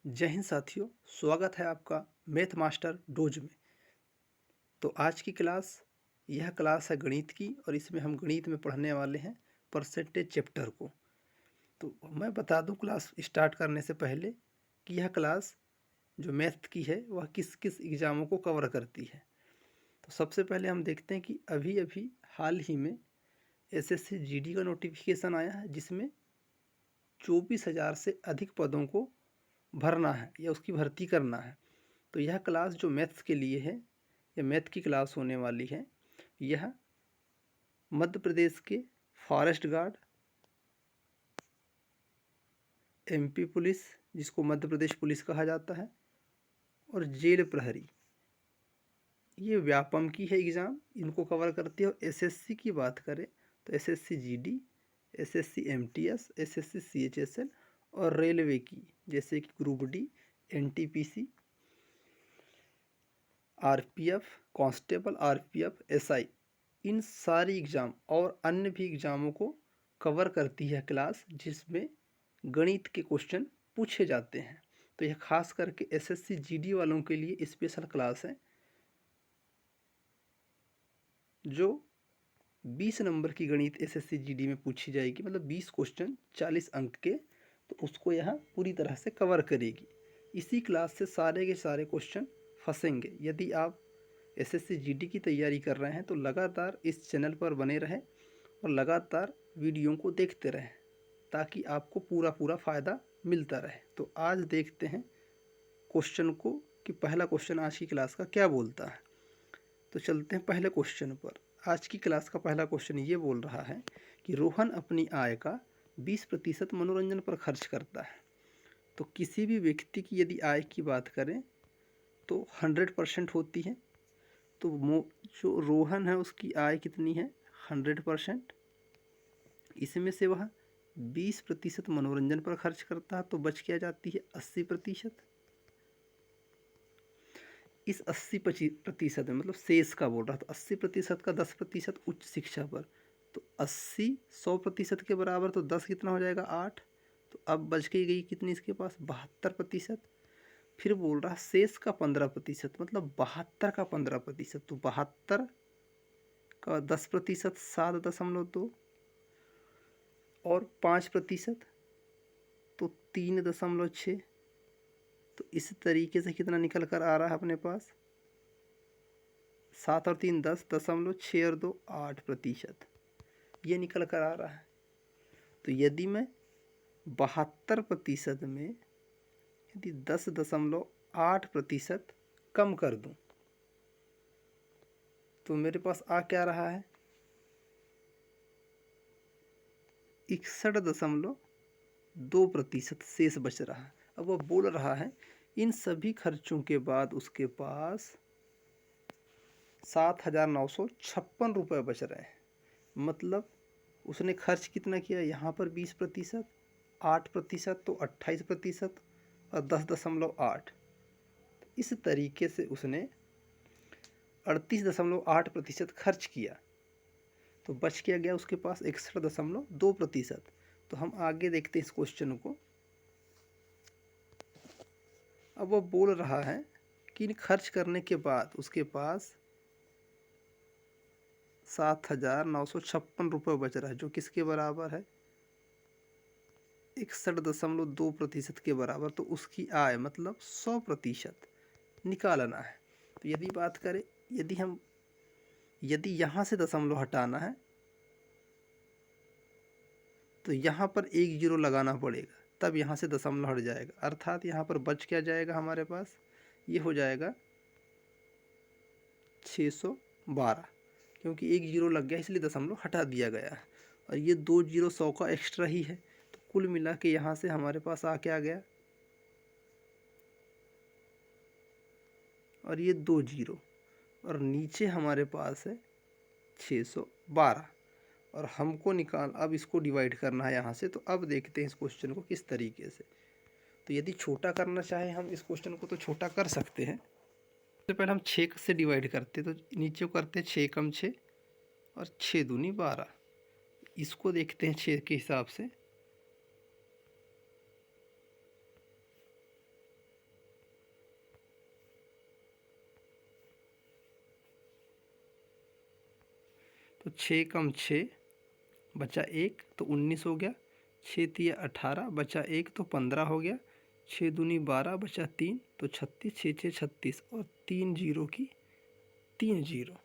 जय हिंद साथियों, स्वागत है आपका मैथ मास्टर डोज में। तो आज की यह क्लास है गणित की और इसमें हम गणित में पढ़ने वाले हैं परसेंटेज चैप्टर को। तो मैं बता दूं क्लास स्टार्ट करने से पहले कि यह क्लास जो मैथ की है वह किस किस एग्ज़ामों को कवर करती है। तो सबसे पहले हम देखते हैं कि अभी अभी हाल ही में एसएससी जीडी का नोटिफिकेशन आया है जिसमें 24,000 से अधिक पदों को भरना है या उसकी भर्ती करना है। तो यह क्लास जो मैथ्स के लिए है, यह मैथ की क्लास होने वाली है। यह मध्य प्रदेश के फॉरेस्ट गार्ड, एमपी पुलिस जिसको मध्य प्रदेश पुलिस कहा जाता है, और जेल प्रहरी, ये व्यापम की है एग्ज़ाम, इनको कवर करती है। और एसएससी की बात करें तो SSC GD, SSC MTS, SSC CHSL और रेलवे की जैसे कि group D, NTPC, RPF, constable, RPF, SI, इन सारी एग्ज़ाम और अन्य भी एग्ज़ामों को कवर करती है क्लास, जिसमें गणित के क्वेश्चन पूछे जाते हैं। तो यह खास करके एसएससी जीडी वालों के लिए स्पेशल क्लास है, जो 20 नंबर की गणित एसएससी जीडी में पूछी जाएगी, मतलब 20 क्वेश्चन 40 अंक के। तो उसको यह पूरी तरह से कवर करेगी। इसी क्लास से सारे के सारे क्वेश्चन फंसेंगे। यदि आप एसएससी जीडी की तैयारी कर रहे हैं तो लगातार इस चैनल पर बने रहें और लगातार वीडियो को देखते रहें ताकि आपको पूरा फ़ायदा मिलता रहे। तो आज देखते हैं क्वेश्चन को कि पहला क्वेश्चन आज की क्लास का क्या बोलता है। तो चलते हैं पहले क्वेश्चन पर। आज की क्लास का पहला क्वेश्चन ये बोल रहा है कि रोहन अपनी आय का 20% मनोरंजन पर खर्च करता है। तो किसी भी व्यक्ति की यदि आय की बात करें तो 100% होती है। तो जो रोहन है उसकी आय कितनी है? 100%। इसमें से वह 20% मनोरंजन पर खर्च करता है तो बच क्या जाती है? 80%। इस 80% में मतलब शेष का बोल रहा था, 80% का 10% उच्च शिक्षा पर। तो 80 100% के बराबर, तो 10 कितना हो जाएगा? 8। तो अब बच के गई कितनी इसके पास? 72%। फिर बोल रहा शेष का 15%, मतलब 72 का 15%। तो 72 का 10%, 7.2, और 5%, तो 3.6। तो इस तरीके से कितना निकल कर आ रहा है अपने पास? 7 और 3 10, 6 और 2 8%, ये निकल कर आ रहा है। तो यदि मैं 72% में यदि 10.8% कम कर दूं तो मेरे पास आ क्या रहा है? 61.2% शेष बच रहा है। अब वह बोल रहा है इन सभी खर्चों के बाद उसके पास 7,956 बच रहे हैं। मतलब उसने खर्च कितना किया? यहाँ पर 20%, 8%, तो 28%, और 10.8। इस तरीके से उसने 38.8% खर्च किया। तो बच क्या गया उसके पास? 61.2%। तो हम आगे देखते हैं इस क्वेश्चन को। अब वो बोल रहा है कि इन खर्च करने के बाद उसके पास 7,956 बच रहा है, जो किसके बराबर है? 61.2% के बराबर। तो उसकी आय मतलब 100% निकालना है। तो यदि बात करें, यदि यहाँ से दशमलव हटाना है तो यहाँ पर 1 जीरो लगाना पड़ेगा, तब यहाँ से दशमलव हट जाएगा। अर्थात यहाँ पर बच क्या जाएगा हमारे पास? ये हो जाएगा 612, क्योंकि 1 जीरो लग गया इसलिए दशमलव हटा दिया गया है। और ये 2 जीरो 100 का एक्स्ट्रा ही है। तो कुल मिला के यहाँ से हमारे पास आ क्या गया? और ये 2 जीरो, और नीचे हमारे पास है 612। और हमको अब इसको डिवाइड करना है यहाँ से। तो अब देखते हैं इस क्वेश्चन को किस तरीके से। तो यदि छोटा करना चाहे हम इस क्वेश्चन को तो छोटा कर सकते हैं। सबसे पहले हम 6 से डिवाइड करते, तो नीचे को करते हैं 6 कम 6 और 6 दूनी 12। इसको देखते हैं 6 के हिसाब से। तो 6 कम 6 बचा 1 तो 19 हो गया। 6 तिया 18 बचा 1 तो 15 हो गया। 6 दूनी 12 बचा 3 तो 36, 6 6 36 और 3 जीरो की 3 जीरो।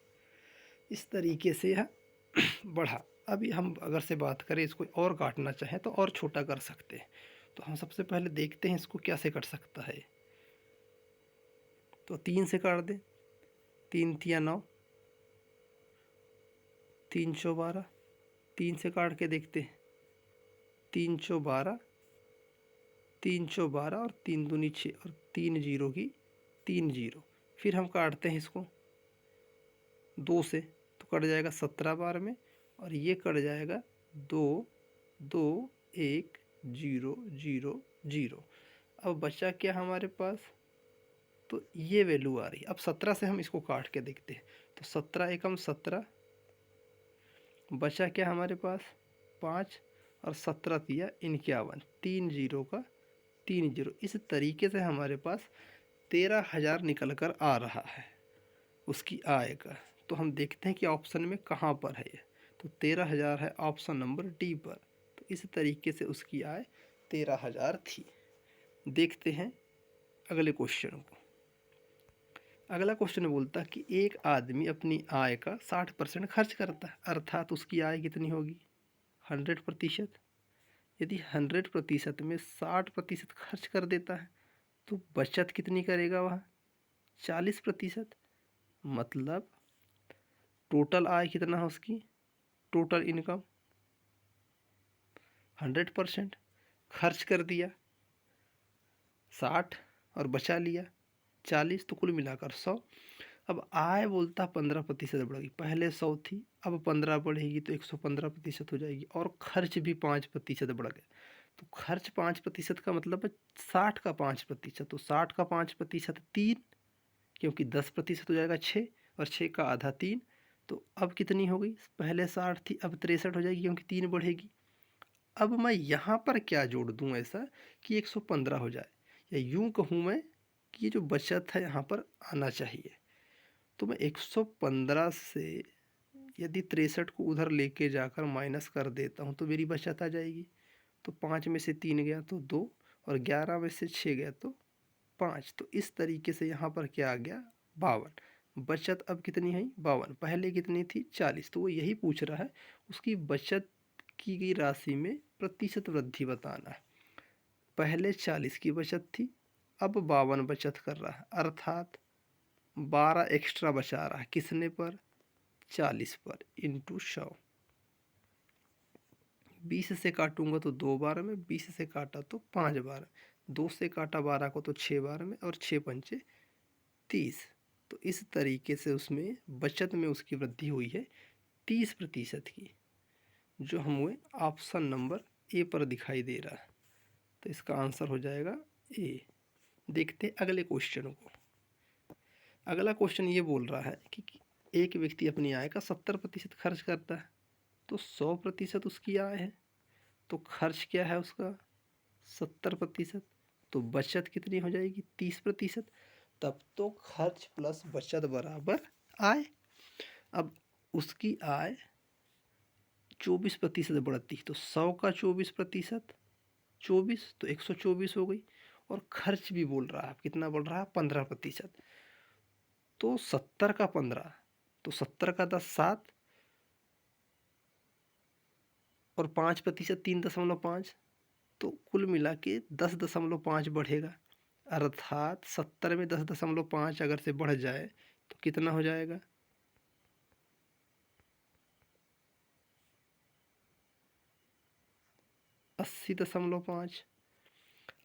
इस तरीके से यह बढ़ा। अभी हम अगर से बात करें इसको और काटना चाहें तो और छोटा कर सकते हैं। तो हम सबसे पहले देखते हैं इसको कैसे कट सकता है। तो 3 से काट दें। 3 तिया 9, 3 चौ 12। 3 से काट के देखते हैं। 3 चौ 12, 3 चौ 12 और 3 दूनी 6 और 3 जीरो की 3 जीरो। फिर हम काटते हैं इसको 2 से, तो कट जाएगा 17 बार में और ये कट जाएगा 2 2 1 0 0 0। अब बचा क्या हमारे पास, तो ये वैल्यू आ रही है। अब 17 से हम इसको काट के देखते हैं। तो 17 एकम 17 बचा क्या हमारे पास 5 और 17 तिया 51, 3 जीरो का 3 जीरो। इस तरीके से हमारे पास 13,000 निकल कर आ रहा है उसकी आय का। तो हम देखते हैं कि ऑप्शन में कहाँ पर है ये। तो 13,000 है ऑप्शन नंबर डी पर। तो इस तरीके से उसकी आय 13,000 थी। देखते हैं अगले क्वेश्चन को। अगला क्वेश्चन बोलता है कि एक आदमी अपनी आय का 60% खर्च करता है, अर्थात उसकी आय कितनी होगी 100%। यदि 100% में 60% खर्च कर देता है तो बचत कितनी करेगा वह 40%। मतलब टोटल आय कितना है उसकी, टोटल इनकम 100%। खर्च कर दिया 60 और बचा लिया 40, तो कुल मिलाकर 100। अब आय बोलता 15% बढ़ेगी। पहले 100 थी, अब 15 बढ़ेगी तो 115% हो जाएगी। और खर्च भी 5% बढ़ गया। तो खर्च 5% का मतलब है 60 का 5%। तो 60 का 5% 3, क्योंकि 10% हो जाएगा 6 और 6 का आधा 3। तो अब कितनी हो गई, पहले 60 थी अब 63 हो जाएगी क्योंकि 3 बढ़ेगी। अब मैं यहाँ पर क्या जोड़ दूँ ऐसा कि 115 हो जाए, या यूँ कहूँ मैं कि ये जो बचत है यहाँ पर आना चाहिए। तो मैं 115 से यदि 63 को उधर लेके जाकर माइनस कर देता हूँ तो मेरी बचत आ जाएगी। तो 5 में से 3 गया तो 2 और 11 में से 6 गया तो 5। तो इस तरीके से यहाँ पर क्या आ गया 52। बचत अब कितनी है 52, पहले कितनी थी 40। तो वो यही पूछ रहा है उसकी बचत की गई राशि में प्रतिशत वृद्धि बताना है। पहले 40 की बचत थी, अब 52 बचत कर रहा है, अर्थात 12 एक्स्ट्रा बचा रहा है किसने पर 40 पर, इंटू 100। 20 से काटूंगा तो 2 बार में, 20 से काटा तो 5 बार, 2 से काटा 12 को तो 6 बार में और 6 पंचे 30। तो इस तरीके से उसमें बचत में उसकी वृद्धि हुई है 30% की, जो हमें ऑप्शन नंबर ए पर दिखाई दे रहा है। तो इसका आंसर हो जाएगा ए। देखते हैं अगले क्वेश्चन को। अगला क्वेश्चन ये बोल रहा है कि एक व्यक्ति अपनी आय का 70% खर्च करता है, तो 100% उसकी आय है, तो खर्च क्या है उसका 70%। तो बचत कितनी हो जाएगी 30%। तब तो खर्च प्लस बचत बराबर आय। अब उसकी आय 24% बढ़ती, तो 100 का 24%, 24 तो 124 हो गई। और खर्च भी बोल रहा है कितना बढ़ रहा है 15%। तो 70 का 15, तो 70 का 10 7 और 5% 3.5, तो कुल मिला के 10.5 बढ़ेगा। अर्थात 70 में 10.5 अगर से बढ़ जाए तो कितना हो जाएगा 80.5।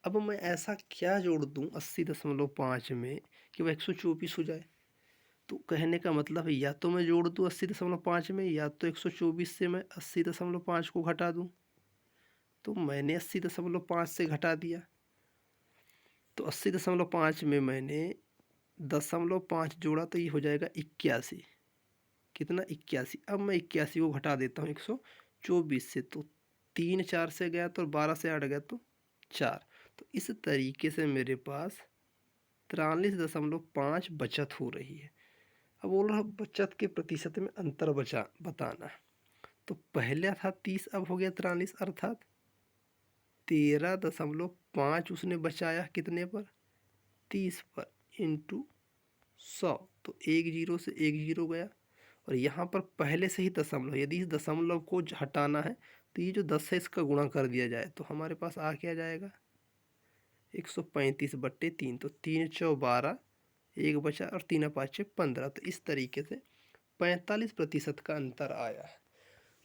अब मैं ऐसा क्या जोड़ दूं 80.5 में कि वह 124 हो जाए। तो कहने का मतलब है या तो मैं जोड़ दूं 80.5 में, या तो 124 से मैं 80.5 को घटा दूं। तो मैंने 80.5 से घटा दिया, तो 80.5 में मैंने 0.5 जोड़ा तो ये हो जाएगा 81। कितना 81। अब मैं 81 को घटा देता हूँ 124 से, तो 3 4 से गया तो 12 से 8 गया तो 4। तो इस तरीके से मेरे पास 43.5 बचत हो रही है। अब बोल रहा बचत के प्रतिशत में अंतर बताना। तो पहले था 30, अब हो गया 43, अर्थात 13.5 उसने बचाया कितने पर, 30 पर, इंटू 100। तो एक जीरो से एक जीरो गया, और यहाँ पर पहले से ही दशमलव, यदि इस दशमलव को हटाना है तो ये जो 10 है इसका गुणा कर दिया जाए तो हमारे पास आ क्या जाएगा, 135/3। तो 3 चौ 12, एक बचा, और 3 5 15। तो इस तरीके से 45% का अंतर आया है,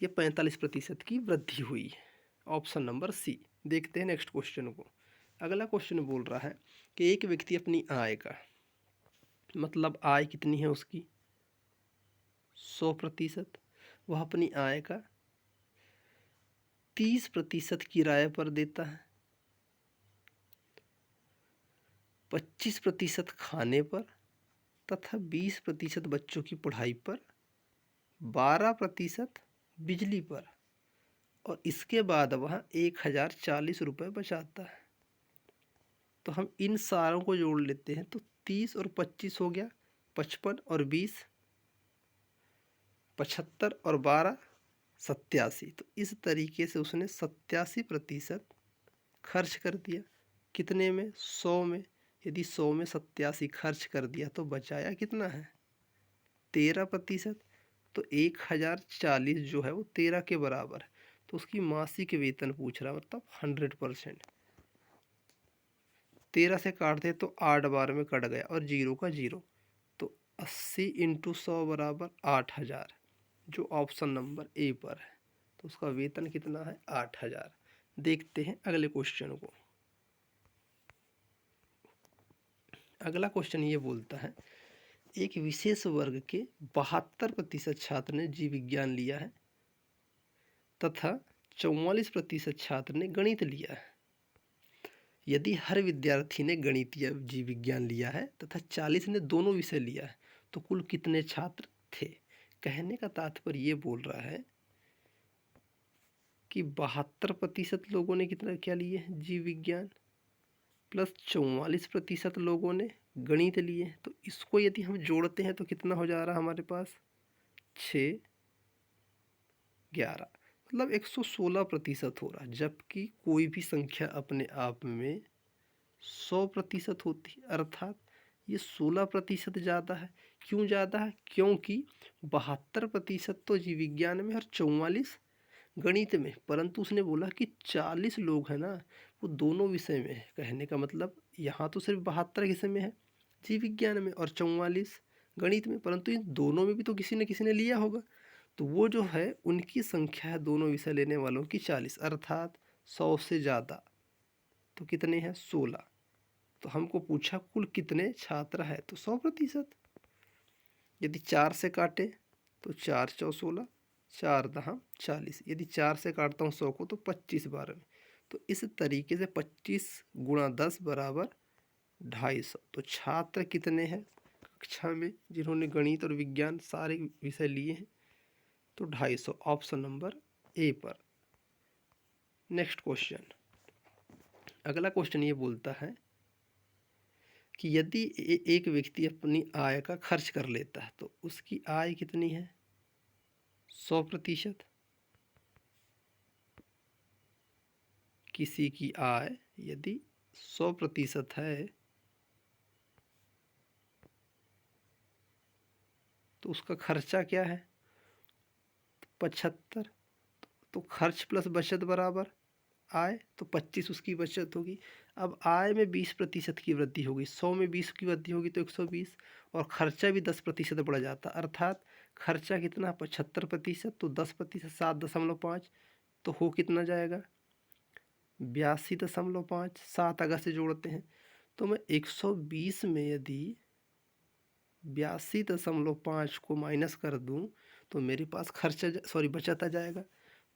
ये 45% की वृद्धि हुई है। Option number C. देखते हैं नेक्स्ट क्वेश्चन को। अगला क्वेश्चन बोल रहा है कि एक व्यक्ति अपनी आय का, मतलब आय कितनी है उसकी, 100%, वह अपनी आय का 30% किराए पर देता है, 25% खाने पर तथा 20% बच्चों की पढ़ाई पर, 12% बिजली पर, और इसके बाद वह 1040 रुपये बचाता है। तो हम इन सारों को जोड़ लेते हैं। तो 30 और 25 हो गया 55, और 20 75, और 12 87। तो इस तरीके से उसने 87% खर्च कर दिया। कितने में, 100 में। यदि 100 में 87 खर्च कर दिया तो बचाया कितना है, 13%। तो 1040 जो है वो 13 के बराबर है। तो उसकी मासिक वेतन पूछ रहा, मतलब 100%। 13 से काट दे तो 8 बार में कट गया, और जीरो का जीरो। तो 80 इंटू 100 बराबर 8000, जो ऑप्शन नंबर ए पर है। तो उसका वेतन कितना है, 8000। देखते हैं अगले क्वेश्चन को। अगला क्वेश्चन ये बोलता है, एक विशेष वर्ग के 72% छात्र ने जीव विज्ञान लिया है तथा 44% छात्र ने गणित लिया है। यदि हर विद्यार्थी ने गणित या जीव विज्ञान लिया है तथा 40 ने दोनों विषय लिया है तो कुल कितने छात्र थे। कहने का तात्पर्य ये बोल रहा है कि 72% लोगों ने कितना क्या लिए, जीव विज्ञान, प्लस 44% लोगों ने गणित लिए। तो इसको यदि हम जोड़ते हैं तो कितना हो जा रहा है हमारे पास, 6 11, मतलब 116% हो रहा है। जबकि कोई भी संख्या अपने आप में 100% होती है, अर्थात ये 16% ज़्यादा है। क्यों ज़्यादा है, क्योंकि 72% तो जीव विज्ञान में और 44 गणित में, परंतु उसने बोला कि 40 लोग हैं ना, वो दोनों विषय में है। कहने का मतलब यहाँ तो सिर्फ 72 विषय में है जीव विज्ञान में, और 44 गणित में, परंतु इन दोनों में भी तो किसी न किसी ने लिया होगा। तो वो जो है उनकी संख्या है दोनों विषय लेने वालों की 40, अर्थात 100 से ज़्यादा। तो कितने हैं, 16। तो हमको पूछा कुल कितने छात्र हैं, तो 100%। यदि 4 से काटे तो 4 चौ 16, 4 दहा 40। यदि 4 से काटता हूँ 100 को तो 25 बार में। तो इस तरीके से 25 गुणा 10 बराबर 250। तो छात्र कितने हैं कक्षा में जिन्होंने गणित और विज्ञान सारे विषय लिए हैं, तो 250, ऑप्शन नंबर ए पर। Next question. अगला क्वेश्चन ये बोलता है कि यदि एक व्यक्ति अपनी आय का खर्च कर लेता है तो उसकी आय कितनी है, 100%। किसी की आय यदि 100% है तो उसका खर्चा क्या है, 75। तो खर्च प्लस बचत बराबर आय, तो 25 उसकी बचत होगी। अब आय में 20% की वृद्धि होगी, 100 में 20 की वृद्धि होगी तो 120, और खर्चा भी 10% बढ़ जाता, अर्थात खर्चा कितना, 75%। तो 10% 7.5, तो हो कितना जाएगा, 82.5। 7 अगस्त से जोड़ते हैं तो मैं 120 में यदि 82.5 को माइनस कर दूं तो मेरे पास खर्चा बचत आ जाएगा।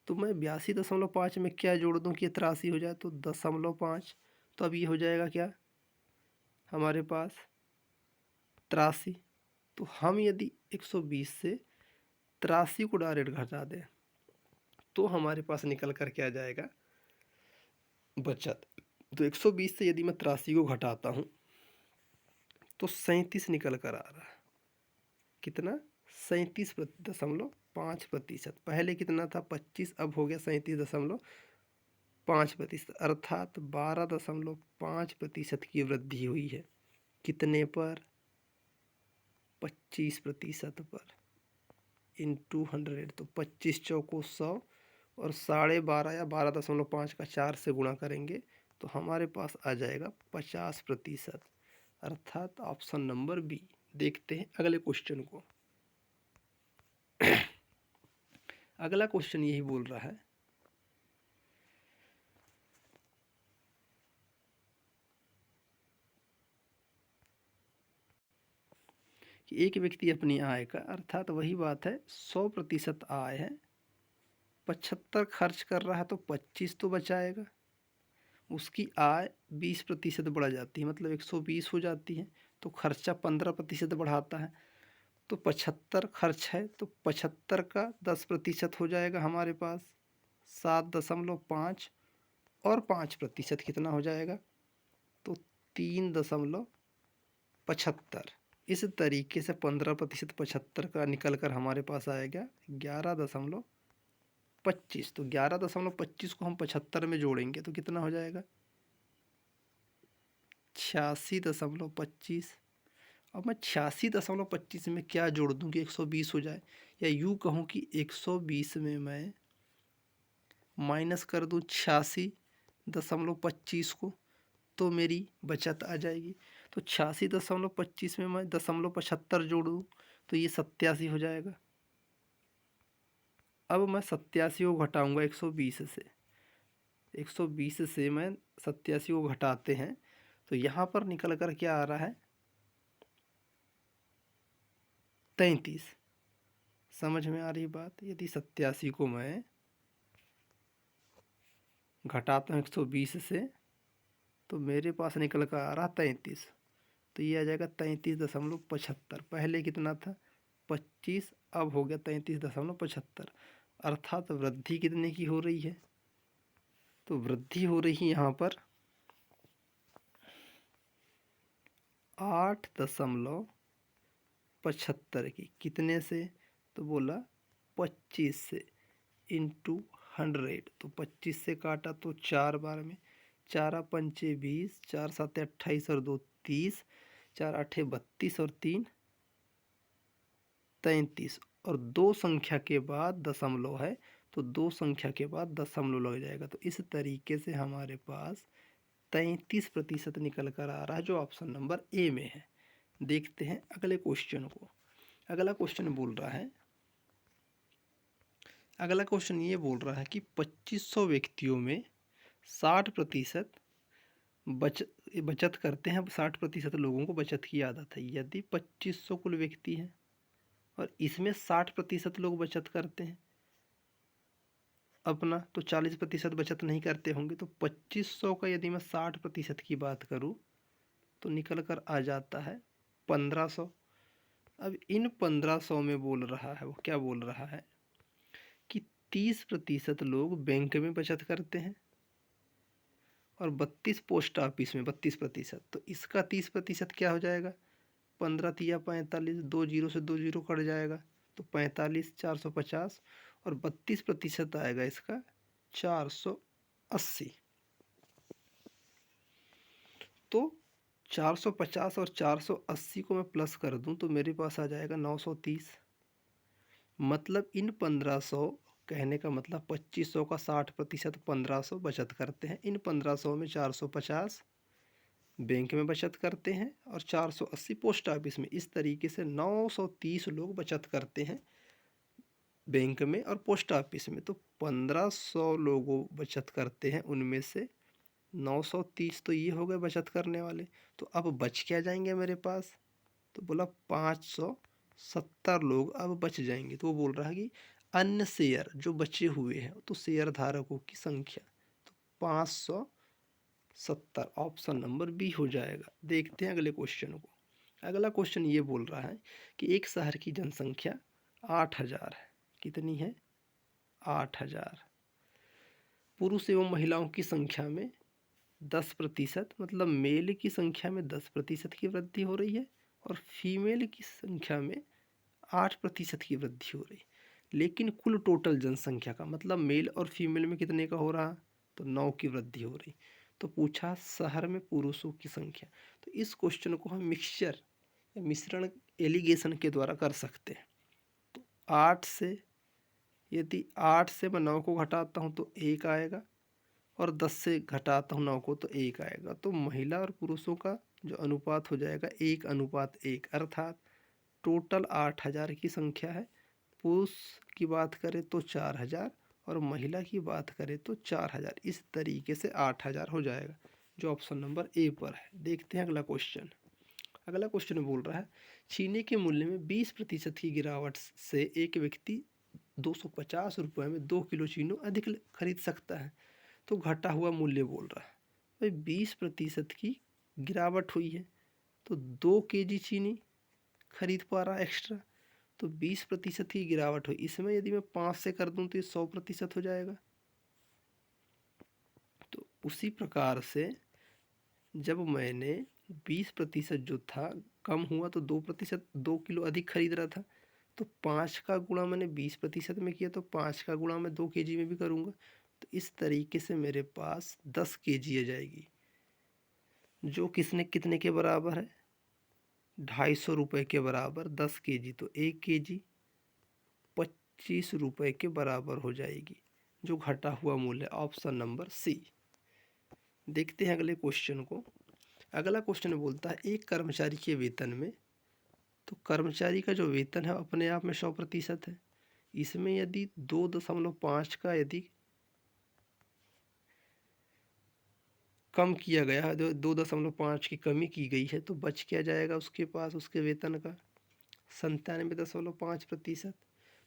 तो मैं 82.5 में क्या जोड़ दूं कि 83 हो जाए, तो 0.5। तो अब ये हो जाएगा क्या हमारे पास, 83। तो हम यदि 120 से 83 को डायरेक्ट घटा दें तो हमारे पास निकल कर क्या जाएगा, बचत। तो 120 से यदि मैं 83 को घटाता हूँ तो 37 निकल कर आ रहा है। कितना 37.5%। पहले कितना था 25, अब हो गया 37.5%, अर्थात 12.5% की वृद्धि हुई है। कितने पर? 25% पर। इंटू 100, तो 25 चौको 100 और 12.5 या 12.5 का 4 से गुणा करेंगे तो हमारे पास आ जाएगा 50%, अर्थात ऑप्शन नंबर बी। देखते हैं अगले क्वेश्चन को। अगला क्वेश्चन यही बोल रहा है कि एक व्यक्ति अपनी आय का, अर्थात वही बात है 100% आय है, 75 खर्च कर रहा है तो 25 तो बचाएगा। उसकी आय 20% बढ़ जाती है, मतलब 120 हो जाती है, तो खर्चा 15% बढ़ाता है। तो 75 खर्च है तो 75 का 10% हो जाएगा हमारे पास 7.5, और 5% कितना हो जाएगा? तो 3.75। इस तरीके से 15% 75 का निकल कर हमारे पास आएगा 11.25। तो 11.25 को हम 75 में जोड़ेंगे तो कितना हो जाएगा? 86.25। अब मैं 86.25 में क्या जोड़ दूँ कि 120 हो जाए, या यूँ कहूँ कि 120 में मैं माइनस कर दूँ 86.25 को, तो मेरी बचत आ जाएगी। तो 86.25 में मैं 0.75 जोड़ूँ तो ये 87 हो जाएगा। अब मैं 87 को घटाऊँगा 120 से, 120 से मैं 87 को घटाते हैं तो यहाँ पर निकल कर क्या आ रहा है? 33। समझ में आ रही बात? यदि 87 को मैं घटाता हूँ 120 से तो मेरे पास निकल कर आ रहा 33। तो ये आ जाएगा 33.75। पहले कितना था? 25, अब हो गया 33.75, अर्थात वृद्धि कितने की हो रही है? तो वृद्धि हो रही है यहाँ पर 8.75 की। कितने से? तो बोला 25 से, इंटू 100। तो 25 से काटा तो 4 बार में, 4 पंचे 20, 4 साते 28 और 2 30, 4 आठे 32 और 3 33, और 2 संख्या के बाद दशमलव है तो 2 संख्या के बाद दशमलव लग जाएगा। तो इस तरीके से हमारे पास 33% निकल कर आ रहा है, जो ऑप्शन नंबर ए में है। देखते हैं अगले क्वेश्चन को। अगला क्वेश्चन बोल रहा है, अगला क्वेश्चन ये बोल रहा है कि 2500 व्यक्तियों में 60% बचत करते हैं। 60% लोगों को बचत की आदत है। यदि 2500 कुल व्यक्ति हैं और इसमें 60% लोग बचत करते हैं अपना, तो 40% बचत नहीं करते होंगे। तो 2500 का यदि मैं 60% की बात करूं तो निकल कर आ जाता है 1500। अब इन 1500 में बोल रहा है, वो क्या बोल रहा है कि 30% लोग बैंक में बचत करते हैं और 32 पोस्ट ऑफिस में 32%। तो इसका 30% क्या हो जाएगा? 15 तिया 45, 2 जीरो से 2 जीरो कट जाएगा तो 45, 450, और 32% आएगा इसका 480। तो 450 और 480 को मैं प्लस कर दूं तो मेरे पास आ जाएगा 930। मतलब इन 1500, कहने का मतलब 2500 का 60% 1500 बचत करते हैं। इन 1500 में 450 बैंक में बचत करते हैं और 480 पोस्ट ऑफिस में। इस तरीके से 930 लोग बचत करते हैं बैंक में और पोस्ट ऑफिस में। तो 1500 लोगों बचत करते हैं, उनमें से 930 तो ये हो गए बचत करने वाले। तो अब बच क्या जाएंगे मेरे पास? तो बोला 570 लोग अब बच जाएंगे। तो वो बोल रहा है कि अन्य शेयर जो बचे हुए हैं, तो शेयर धारकों की संख्या, तो 570 ऑप्शन नंबर बी हो जाएगा। देखते हैं अगले क्वेश्चन को। अगला क्वेश्चन ये बोल रहा है कि एक शहर की जनसंख्या 8000 है। कितनी है? 8000। पुरुष एवं महिलाओं की संख्या में 10%, मतलब मेल की संख्या में 10% की वृद्धि हो रही है और फीमेल की संख्या में 8% की वृद्धि हो रही, लेकिन कुल टोटल जनसंख्या का मतलब मेल और फीमेल में कितने का हो रहा, तो 9 की वृद्धि हो रही। तो पूछा शहर में पुरुषों की संख्या, तो इस क्वेश्चन को हम मिक्सचर या मिश्रण एलिगेशन के द्वारा कर सकते हैं। तो 8 से, यदि 8 से मैं 9 को घटाता हूँ तो 1 आएगा, और 10 से घटाता हूँ 9 को तो 1 आएगा। तो महिला और पुरुषों का जो अनुपात हो जाएगा 1:1, अर्थात टोटल 8,000 की संख्या है। पुरुष की बात करें तो 4,000 और महिला की बात करें तो 4,000। इस तरीके से 8,000 हो जाएगा, जो ऑप्शन नंबर ए पर है। देखते हैं अगला क्वेश्चन। अगला क्वेश्चन बोल रहा है चीनी के मूल्य में 20% की गिरावट से एक व्यक्ति 250 रुपये में 2 किलो चीनी अधिक खरीद सकता है। तो घटा हुआ मूल्य बोल रहा है भाई, 20% की गिरावट हुई है तो 2 केजी चीनी खरीद पा रहा एक्स्ट्रा। तो 20% की गिरावट हुई, इसमें यदि मैं 5 से कर दूं तो ये 100% हो जाएगा। तो उसी प्रकार से जब मैंने 20% जो था कम हुआ तो 2%, 2 किलो अधिक खरीद रहा था, तो 5 का गुणा मैंने 20% में किया, तो 5 का गुणा मैं 2 केजी में भी करूँगा। तो इस तरीके से मेरे पास 10 केजी आ जाएगी, जो कितने के बराबर है, 250 रुपये के बराबर 10 केजी। तो 1 केजी 25 रुपये के बराबर हो जाएगी, जो घटा हुआ मूल्य, ऑप्शन नंबर सी। देखते हैं अगले क्वेश्चन को। अगला क्वेश्चन बोलता है एक कर्मचारी के वेतन में, तो कर्मचारी का जो वेतन है अपने आप में 100% है। इसमें यदि 2.5 का यदि कम किया गया है, 2.5 की कमी की गई है, तो बच क्या जाएगा उसके पास, उसके वेतन का 97.5%।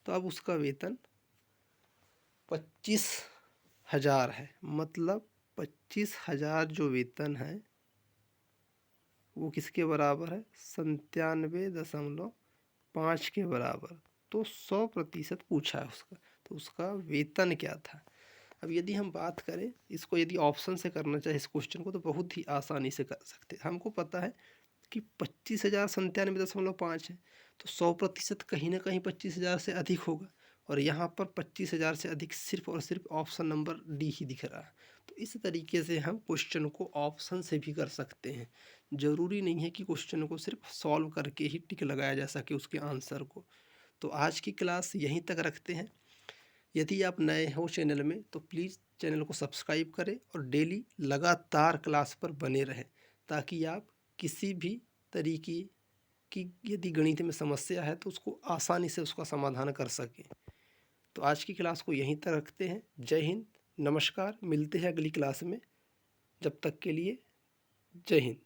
तो अब उसका वेतन 25,000 है, मतलब 25,000 जो वेतन है वो किसके बराबर है, 97.5 के बराबर। तो 100% पूछा है उसका, तो उसका वेतन क्या था। अब यदि हम बात करें इसको, यदि ऑप्शन से करना चाहे इस क्वेश्चन को, तो बहुत ही आसानी से कर सकते हैं। हमको पता है कि 25,000 97.5 है, तो 100% कहीं ना कहीं 25,000 से अधिक होगा, और यहाँ पर 25,000 से अधिक सिर्फ और सिर्फ ऑप्शन नंबर डी ही दिख रहा है। तो इस तरीके से हम क्वेश्चन को ऑप्शन से भी कर सकते हैं। ज़रूरी नहीं है कि क्वेश्चन को सिर्फ सॉल्व करके ही टिक लगाया जा सके उसके आंसर को। तो आज की क्लास यहीं तक रखते हैं। यदि आप नए हो चैनल में तो प्लीज़ चैनल को सब्सक्राइब करें और डेली लगातार क्लास पर बने रहें, ताकि आप किसी भी तरीके की यदि गणित में समस्या है तो उसको आसानी से उसका समाधान कर सकें। तो आज की क्लास को यहीं तक रखते हैं। जय हिंद, नमस्कार, मिलते हैं अगली क्लास में। जब तक के लिए जय हिंद।